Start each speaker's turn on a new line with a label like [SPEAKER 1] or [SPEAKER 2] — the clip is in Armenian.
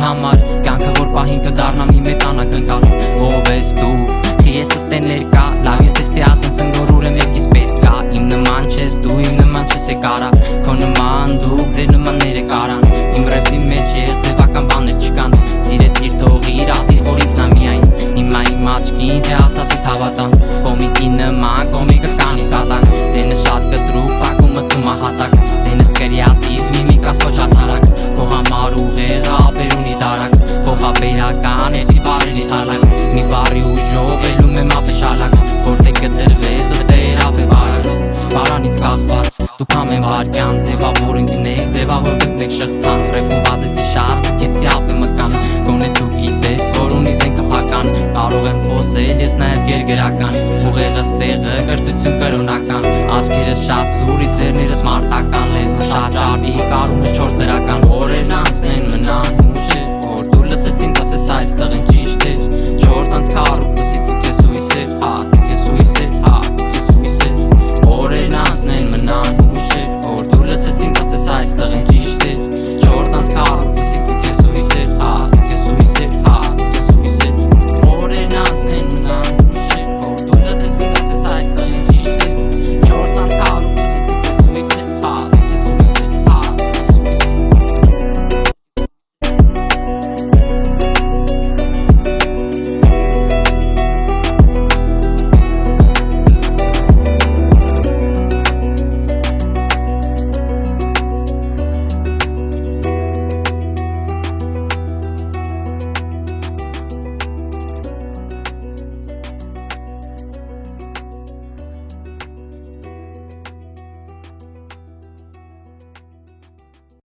[SPEAKER 1] համար կյանքը որ պահին կդառնա մի մեծ անակնկալ ով ես դու ես ստե ներկա լավ եթե ստե ատնցն որ ուրեմ եկիս պետքա իմ նման չես դու իմ նման չես է կարա քո նման դուք ձեր նմանները կարան իմ ռեպի մեջ ես ձևական բաներ չկան սիրեցիր թողիր ասիր որ ինքնա միայն հիմա իմ աչքին թե ասացի հավատան կոմիկի նման կոմիկը կանի կատակ ձենը շատ կտրուկ ծակումը տումա հատակ ձենս կրեատիվ միմիկաս ոչ ասարակ քո համար ուղեղը ապեր ունի դարակ փոխաբերական էսի բարերի թալակ մի բարի ուժով որտեղ կդրվեց դեր ապե բարակ Բարանից կախված դուք ամեն վարկյան ձևավոր ընկնեք ձևավոր գտնեք շղթան ռեպում վազեցի շատ սկեցի ապե մկան գոնե դու գիտես որ ունիս են կփական կարող եմ խոսել ես նաև գերգրական ուղեղս տեղը կրթություն կրոնական աչքերս շատ սուրի ձեռներս մարտական լեզու շատ ճարպի կարունս 4 դրական